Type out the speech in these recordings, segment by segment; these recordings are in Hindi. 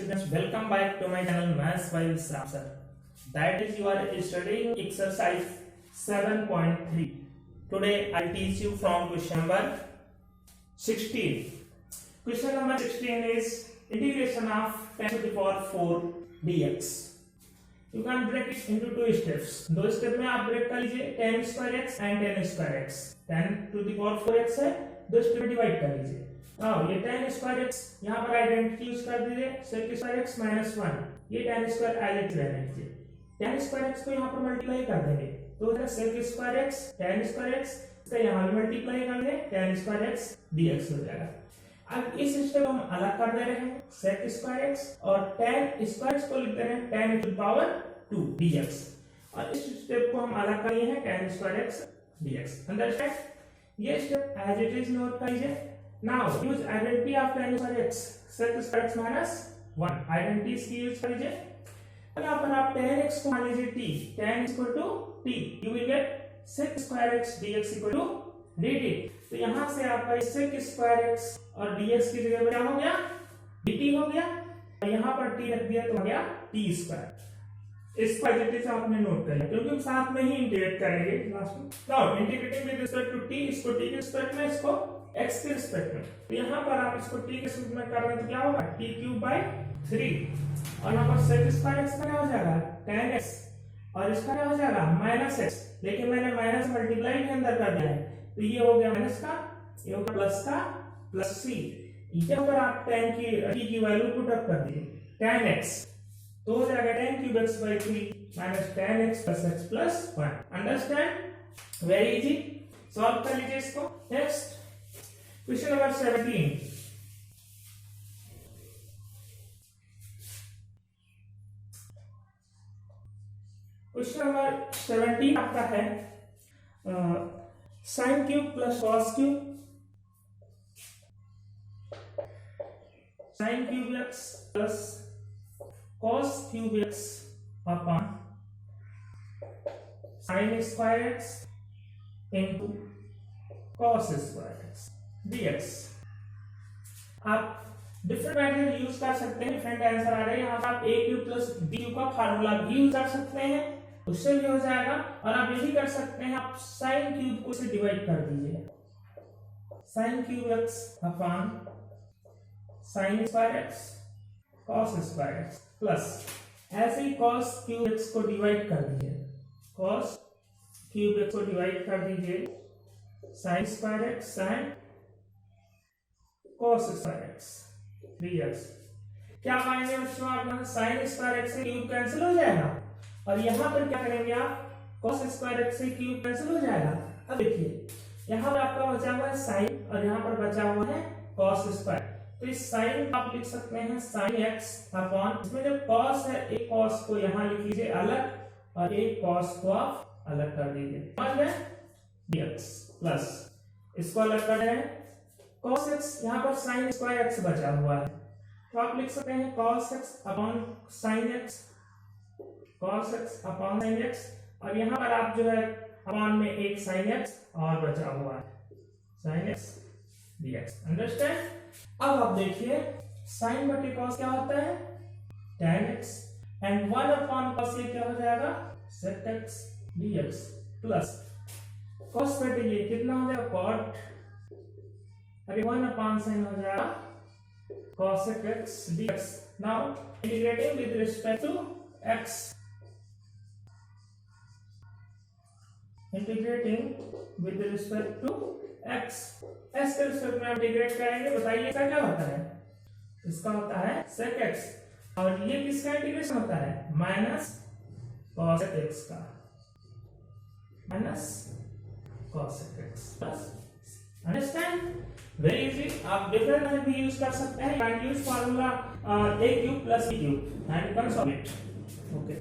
students, welcome back to my channel Maths by Visram sir. That is, you are studying exercise 7.3. Today I teach you from question number 16. Question number 16 is integration of 10 to the power 4 dx. You can break it into two steps. दो स्टेप में आप ब्रेक कर लीजिए 10 square x and 10 square x. 10 to the power 4x है, दो स्टेप में डिवाइड कर लीजिए. अब ये 10 स्क्वायर x यहाँ पर आइडेंटिटी यूज कर दीजिए sec स्क्वायर x माइनस 1. ये 10 स्क्वायर एज इट रहने दीजिए. 10 स्क्वायर x को यहाँ पर मल्टीप्लाई कर देंगे तो हो जाएगा sec square x 10 square x, इसका यहाँ भी मल्टीप्लाई कर देंगे 10 स्क्वायर x dx हो जाएगा. अब इस स्टेप को हम अलग कर दे रहे हैं sec स्क्वायर x और 10 स्क्वायर x को लिख दे रहे हैं 10 into the power 2 dx और इस स्टेप को हम अलग कर लिए हैं 10 स्क्वायर x dx. अंडरस्टैंड? ये step as it is note कर लीजिए. Now use identity of 10 square x sec square x minus 1 identity की यूज कर लीजिए. यहाँ पर आप 10x को मान लीजिए t, 10 equal to t, you will get sec square x dx equal to dt. तो यहाँ से आपका sec स्क्वायर x और dx की जगह क्या हो गया, dt हो गया और यहाँ पर t रख दिया तो हो गया t स्क्वायर. इसको एडजेक्टिव से आपने नोट कर लिया क्योंकि हम साथ में ही इंटीग्रेट करेंगे लास्ट में. Now integrating with respect to t, इसको t के रिस्पेक्ट में, इसको x के रिस्पेक्ट में. तो यहाँ पर आप इसको t के रिस्पेक्ट में कर रहे हैं तो क्या होगा t³ / 3 और यहाँ पर sec स्क्वायर x का क्या हो जाएगा 10x और इसका क्या हो जाएगा -x. लेकिन मैंने माइनस मल्टीप्लाई भी अंदर कर दिया है तो ये हो गया माइनस का, ये हो गया प्लस का प्लस c. यहाँ पर आप 10 की वैल्यू पुट अप कर दिए 10x तो हो जाएगा 10³ x/3 minus 10x + x + 1. Understand? Very easy. Solve कर लीजिए इसको. Next question number 17. Question number 17 आपका है sin³ + cos³ sin³ x + cos³ x upon sin square x into cos square x dx. आप डिफरेंट मेथड यूज कर सकते हैं, डिफरेंट आंसर आ रहे हैं. यहाँ पर आप a³ + b³ का फार्मूला भी यूज कर सकते हैं, उससे भी हो जाएगा. और आप ये भी कर सकते हैं, आप sin³ को से डिवाइड कर दीजिए sin³ x upon sin square x cos square x plus ऐसे ही cos³ x को डिवाइड कर दीजिए, cos³ x को डिवाइड कर दीजिए sin square x sin cos square x dx. क्या पाएंगे बच्चों आप यहाँ sin स्क्वायर x से क्यूब कैंसिल हो जाएगा और यहाँ पर क्या करेंगे आप cos स्क्वायर x से क्यूब कैंसिल हो जाएगा. अब देखिए यहाँ पर आपका बचा हुआ है sin और यहाँ पर बचा हुआ है cos स्क्वायर. तो इस sin आप लिख सकते हैं sin x अपॉन, इसमें जो cos है एक cos को यहाँ लिख लीजिए अलग और एक cos को आप अलग कर दीजिए समझ गए dx प्लस इसको अलग कर रहे हैं cos x, यहाँ पर sin स्क्वायर x बचा हुआ है तो आप लिख सकते हैं cos x upon sin x, cos x upon sin x और यहाँ पर आप जो है अपॉन में एक sin x और बचा हुआ है sin x dx. अंडरस्टैंड? अब आप देखिए sin बटे cos क्या होता है 10x एंड 1 अपॉन cos ये क्या हो जाएगा sec x dx plus cos बटे ये कितना हो जाएगा cot, अरे 1 अपॉन sin हो जाएगा cos x dx. Now integrating with respect to x, integrating with respect to x, s के रिस्पेक्ट में इंटीग्रेट करेंगे. बताइए इसका क्या होता है, इसका होता है sec x और ये किसका इंटीग्रेशन होता है माइनस cos x का, minus cos x plus. Understand? Very easy. आप डिफरेंट मेथड भी यूज कर सकते हैं. Can use formula a³ + b³ and can solve it. Okay.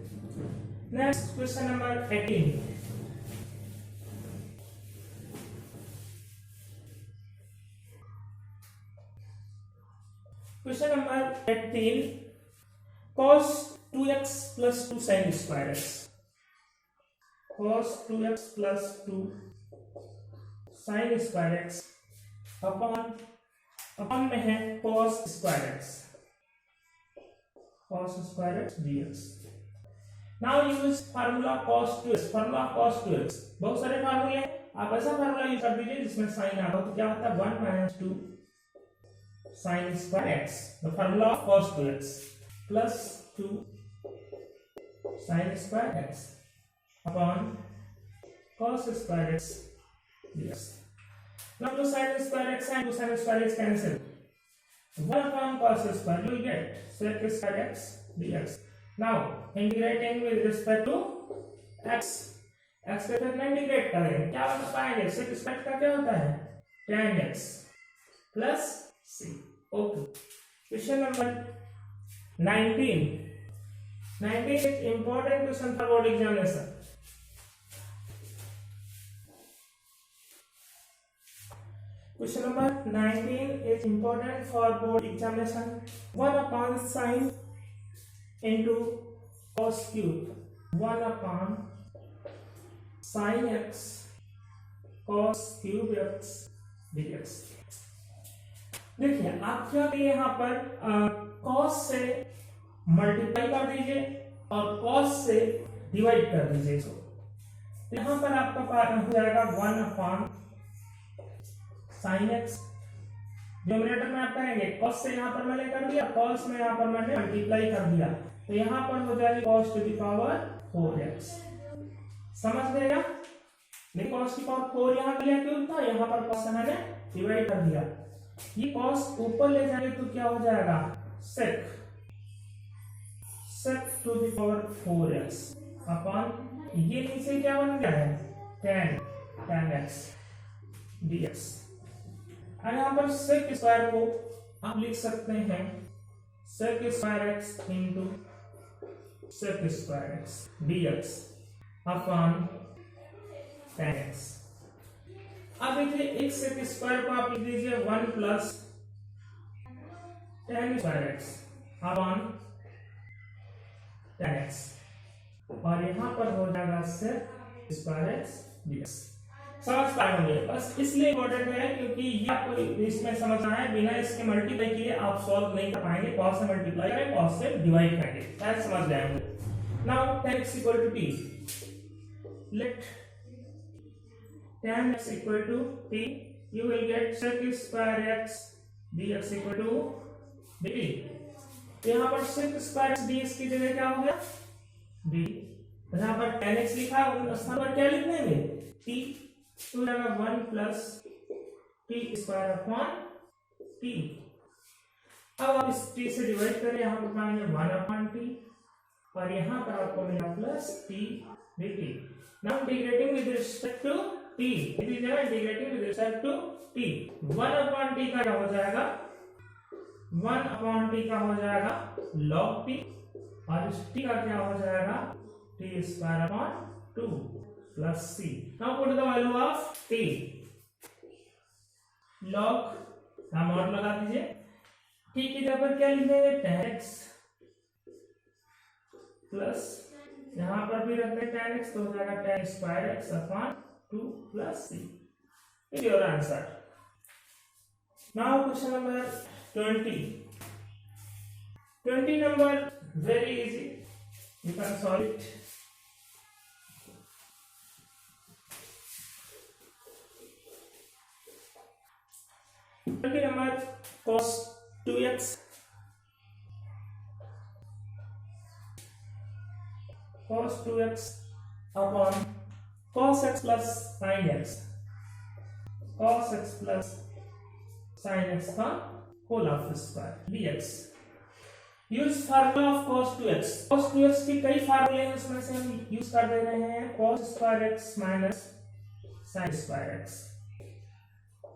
Next question number 18. Question number 18 cos 2x + 2 sin square x, cos 2x + 2 sin square x upon में है cos square x cos square x dx. Now use formula cos 2x. Formula cos 2x बहुत सारे फार्मूले हैं, आप ऐसा फार्मूला यूज कर दीजिए जिसमें साइन आ तो क्या होता है 1 minus 2 sin square x. The formula of cos 2x plus 2 sin square x upon cos square x dx. Now to sin square x and to sin square x cancel. 1 upon cos square you will get sec square x dx. Now integrating with respect to x, x के साथ में इंटीग्रेट करेंगे क्या बता पाएंगे, sec square का क्या होता है tan x plus c. Okay, question number 19. 19 is important question for board examination. Question number 19 is important for board examination. 1 upon sin into cos cube, 1 upon sin x cos cube x dx. देखिए आप क्या करिए यहाँ पर cos से मल्टीप्लाई कर दीजिए और cos से डिवाइड कर दीजिए इसको. यहाँ पर आपका हो जाएगा 1 अपॉन sin x. डिनोमिनेटर में आप करेंगे cos से यहाँ पर मैंने कर दिया, cos में यहाँ पर मैंने मल्टीप्लाई कर दिया तो यहाँ पर हो जाएगी cos to the power 4x. समझ गएगा, नहीं cos की पावर 4 यहाँ लिया क्यों था, यहाँ पर cos से मैंने डिवाइड कर दिया. ये cos ऊपर ले जाएंगे तो क्या हो जाएगा sec to the power 4x upon ये नीचे क्या बन गया है tan x dx. और यहाँ पर sec स्क्वायर को आप लिख सकते हैं sec square x into sec square x dx upon tan x. अब देखिए एक sec स्क्वायर को आप लिख दीजिए 1 plus tan square x upon tan x और यहाँ पर हो जाएगा sec स्क्वायर x dx. समझ पाए होंगे, बस इसलिए इम्पोर्टेंट है क्योंकि ये आपको इसमें समझना है, बिना इसके मल्टीप्लाई किए आप सॉल्व नहीं कर पाएंगे. cos से मल्टीप्लाई करें, cos से डिवाइड करेंगे, शायद समझ जाएंगे. Now tan x equal to t, let tan x equal to t, you will get sec square x dx equal to dt. यहाँ पर sec square x dx की जगह क्या हो गया d. यहाँ पर tan x लिखा है उस स्थान पर क्या लिख देंगे t, तो जाएगा 1 plus T square upon T. अब आप इस टी से डिवाइड करें, यहाँ पर पाएंगे 1 अपॉन टी और यहाँ पर आपको मिला plus t dt. Now integrating with respect to t, इसी जगह integrating with respect to t. 1 upon t का क्या हो जाएगा 1 अपॉन टी का हो जाएगा log टी और इस टी का क्या हो जाएगा T square upon 2 plus c. Now put the value of t. log हम और लगा दीजिए, t की जगह पर क्या लिखेंगे tan x प्लस यहाँ पर भी रखते हैं tan x तो हो जाएगा tan square x upon 2 plus c. Is your answer. Now question number 20. 20 number very easy, you can solve it. number cos 2x upon cos x plus sin x, cos x plus sin x का whole of square dx. Use formula of cos 2x. cos 2x के कई फार्मूले हैं, उसमें से हम यूज कर दे रहे हैं cos square x minus sin square x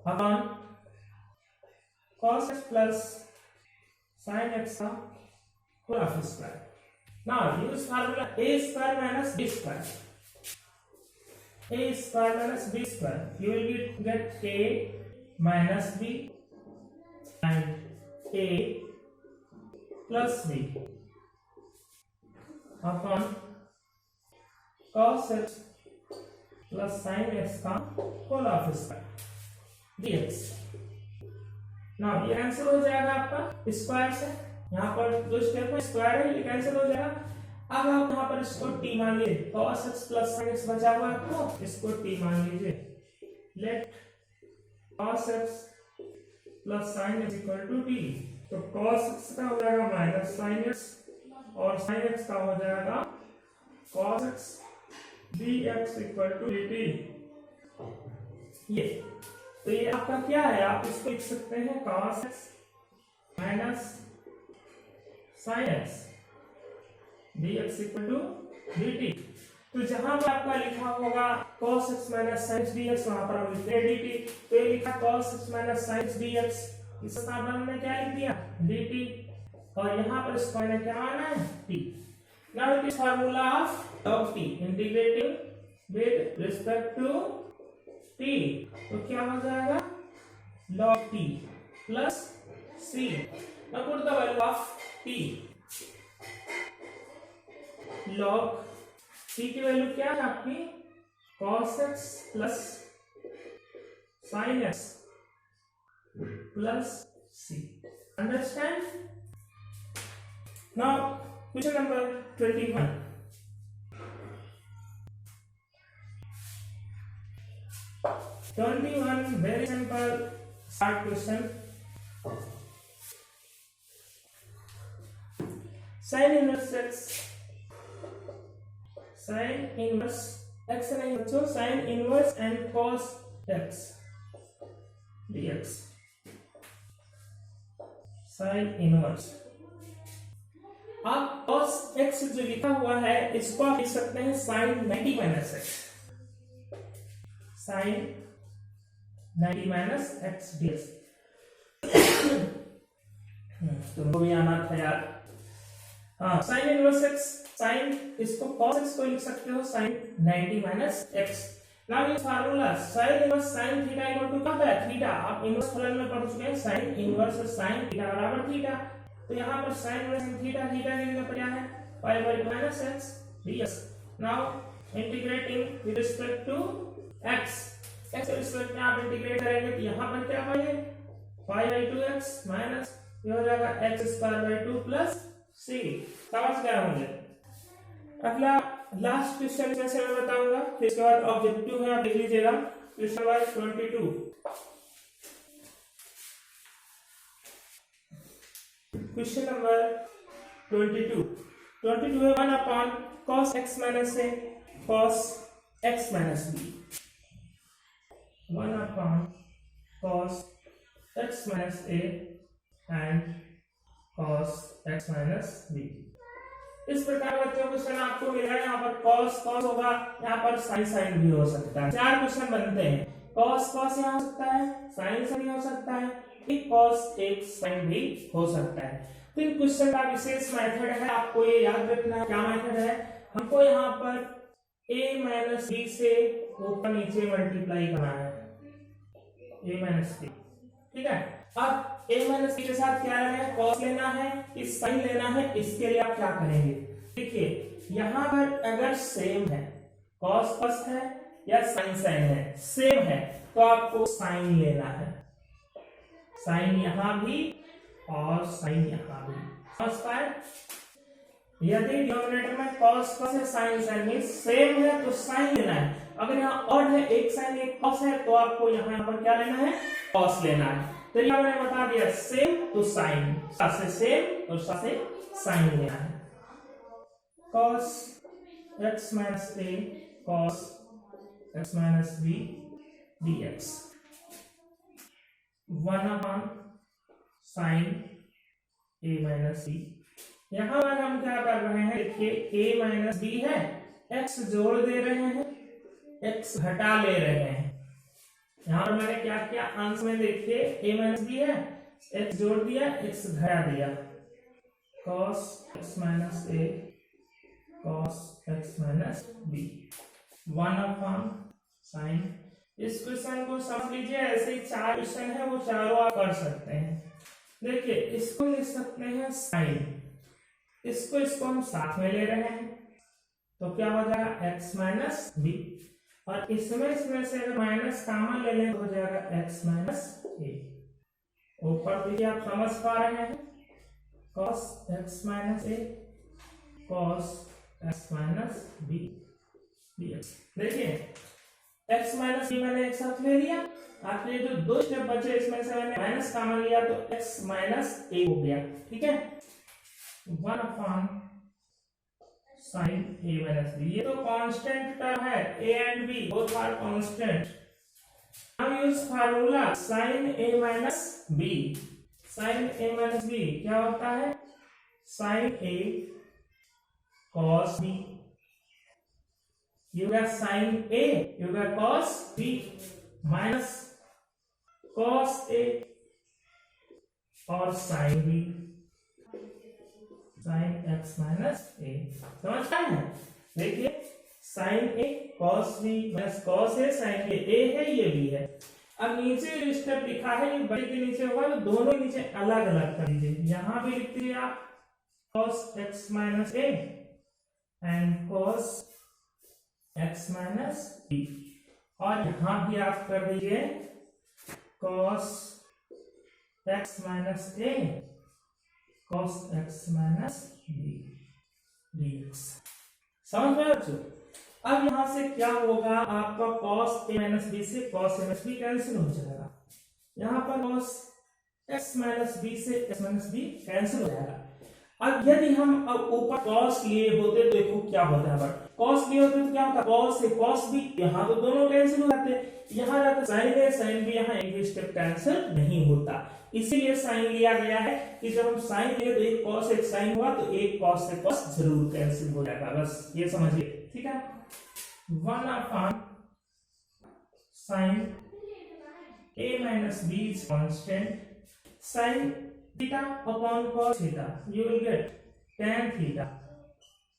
upon cos x plus sin x का whole of square. Now use formula a square minus b square. A square minus b square. You will get a minus b and a plus b upon cos x plus sin x का whole of square dx. Now ये आंसर हो जाएगा आपका स्क्वायर से यहाँ पर जो स्टेप है स्क्वायर है ये कैंसिल हो जाएगा। अब आप यहाँ पर इसको t मान लीजिए, cos x plus sin x बचा हुआ है आपको, इसको t मान लीजिए। Let cos x plus sin x equal to t, तो cos x का हो जाएगा माइनस sin x और sin x का हो जाएगा cos x dx equal to dt। ये तो ये आपका क्या है, आप इसको लिख सकते हैं cos x minus sin x dx equal to dt। तो जहां पर आपका लिखा होगा cos x minus sin x dx, वहां पर हम लिखते हैं dt। तो ये लिखा cos x minus sin x dx, इस स्थान हमने क्या लिख दिया dt, और यहाँ पर इसको मैंने क्या माना है t। Now it is formula of log t integrating with respect to t, तो क्या हो जाएगा log t plus c। Now put the value of t, log c की वैल्यू क्या है आपकी cos x plus sin x plus c। Understand? Now question number 21। Very simple start question. Sin inverse x, sin inverse x नहीं बच्चों, sin inverse and cos x dx, sin inverse। आप cos x जो लिखा हुआ है इसको आप लिख सकते हैं sin 90 माइनस x, sin 90 माइनस x dx। तुमको भी आना था यार। हाँ, sin इनवर्स x, sin इसको cos x को लिख सकते हो sin 90 माइनस x। नाउ ये formula sin inverse sin theta equal to क्या होता है थीटा, आप इनवर्स फलन में पढ़ चुके हैं, sin इनवर्स sin थीटा बराबर थीटा। तो यहाँ पर sin इनवर्स थीटा, थीटा की जगह पर क्या है pi by 2 minus x dx। Now integrating with respect to x, x के रिस्पेक्ट में आप इंटीग्रेट करेंगे तो यहाँ पर क्या पाएंगे पाई बाय 2x माइनस ये हो जाएगा x square by 2 plus c। समझ गया मुझे? अगला लास्ट क्वेश्चन जैसे मैं बताऊंगा, फिर इसके बाद ऑब्जेक्टिव है आप देख लीजिएगा। Question number 22। क्वेश्चन नंबर 22 है 1 upon cos x minus a cos x minus b, 1 upon cos x minus a and cos x minus b। इस प्रकार बच्चों क्वेश्चन आपको मिल रहा है, यहाँ पर cos होगा, यहाँ पर sin भी हो सकता है। 4 क्वेश्चन बनते हैं, cos यहाँ हो सकता है, sin भी हो सकता है, एक cos एक sin भी हो सकता है। तो इन क्वेश्चन का विशेष मेथड है, आपको ये याद रखना है। क्या मेथड है, हमको यहाँ पर a माइनस b से ऊपर नीचे मल्टीप्लाई करना है, a माइनस b, ठीक है। अब a माइनस b के साथ क्या लेना है, cos लेना है, इस sin लेना है। इसके लिए आप क्या करेंगे, देखिए यहाँ पर अगर सेम है, cos है या sin है, सेम है, तो आपको sin लेना है, sin यहाँ भी और sin यहाँ भी। समझ पाए? यदि डिनोमिनेटर में cos या sin मींस सेम है तो sin लेना है। अगर यहाँ ऑड है, एक sin एक cos है, तो आपको यहाँ पर क्या लेना है, cos लेना है। तो ये मैंने बता दिया, सेम तो साइन, से सेम और से साइन लेना है। cos x minus a cos x minus b dx, 1 upon sine a minus b। यहाँ पर हम क्या कर रहे हैं, देखिए a माइनस b है, x जोड़ दे रहे हैं, x घटा ले रहे हैं। यहाँ पर मैंने क्या किया, अंश में देखिए a माइनस b है, x जोड़ दिया, x घटा दिया, cos x minus a cos x minus b, 1 upon sign. इस क्वेश्चन को समझ लीजिए, ऐसे ही 4 क्वेश्चन है, वो चारों आप कर सकते हैं। देखिए इसको लिख सकते हैं साइन, इसको हम साथ में ले रहे हैं, तो क्या हो जाएगा x माइनस b, और इसमें से अगर माइनस कॉमन ले लें तो हो जाएगा x माइनस a। ऊपर देखिए आप समझ पा रहे हैं, cos x minus a cos x minus b dx। देखिए x माइनस बी मैंने एक साथ ले लिया, आपने जो दो स्टेप बचे इसमें से मैंने माइनस कॉमन लिया तो x माइनस ए हो गया। ठीक है, 1 upon sine a minus b, ये तो कांस्टेंट टर्म है, a and b both are constant. Now use formula sine a minus b। Sine a minus b क्या होता है, sine a cos b, you got sin a, you got cos b minus cos a और sin b, sin x minus a। समझ पाए हैं? देखिए sin a cos b minus cos a sin a है, ये भी है। अब नीचे जो स्टेप लिखा है ये बड़े के नीचे होगा तो दोनों नीचे अलग अलग कर दीजिए। यहां भी लिख दीजिए आप cos x minus a and cos x minus b, और यहां भी आप कर दीजिए cos x minus a cos x minus b dx। समझ में बच्चों? अब यहां से क्या होगा, आपका cos a माइनस b से cos a minus b cancel हो जाएगा, यहां पर cos x माइनस b से x माइनस b कैंसिल हो जाएगा। अब यदि हम अब ऊपर cos लिए होते तो देखो क्या होता है, cos लिए होते तो क्या होता, cos से cos b, यहाँ तो दोनों कैंसिल हो जाते, यहाँ रहता sin a sin b, यहाँ एक भी स्टेप कैंसिल नहीं होता, इसीलिए sin लिया गया है कि जब हम sin लिए तो एक cos एक sin हुआ तो एक cos से cos जरूर कैंसिल हो जाएगा, बस ये समझिए। ठीक है, 1 upon sin a minus b is constant, sin theta upon cos theta, you will get tan theta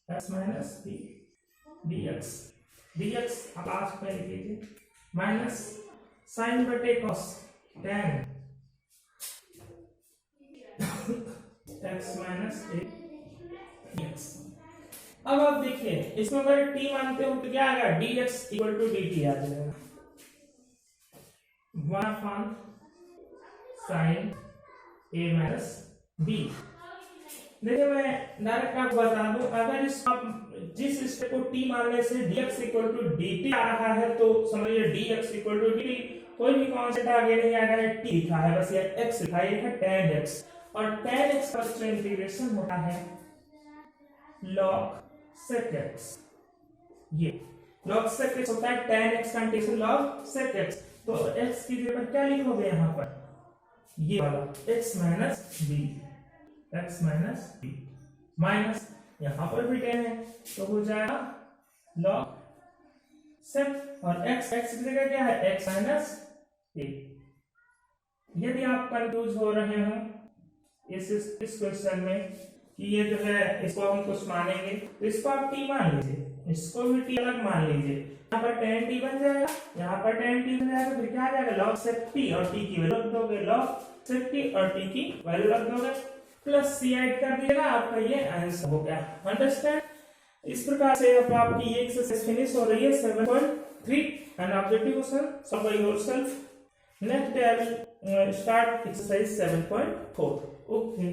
x minus b dx। dx आप लास्ट में लिखिए माइनस साइन बटे cos tan x minus a dx। अब आप देखिए इसमें अगर t मानते हो तो क्या आएगा, dx इक्वल टू dt आ जाएगा, 1 upon sine a minus b। देखिए मैं डायरेक्ट आपको बता दूं, अगर जिस स्टेप को t मानने से dx इक्वल टू dt आ रहा है तो समझिए dx इक्वल टू dt, कोई भी कांस्टेंट आगे नहीं आएगा, t लिखा है बस, ये x लिखा है tan x, और tan x का जो इंटीग्रेशन होता है log sec x, ये log sec x होता है, tan x का इंटीग्रेशन log sec x, तो x की जगह पर क्या लिखोगे यहाँ पर, ये वाला x minus b, x minus b minus यहां पर भी tan है तो हो जाएगा log sec, और x की जगह क्या है, x माइनस a। यदि आप कंफ्यूज हो रहे हो इस क्वेश्चन में कि ये जो है इसको हम कुछ मानेंगे तो इसको आप t मान लीजिए, इसको भी t अलग मान लीजिए, यहाँ पर tan t बन जाएगा, यहाँ पर tan t बन जाएगा, फिर क्या आ जाएगा log sec t, और t की वैल्यू रख दोगे log sec t और t की वैल्यू रख दोगे, प्लस c ऐड कर दीजिएगा, आपका ये आंसर हो गया। अंडरस्टैंड? इस प्रकार से अब आपकी ये एक्सरसाइज फिनिश हो रही है 7.3 and objective question solve by yourself. Next day I will start exercise 7.4। Okay.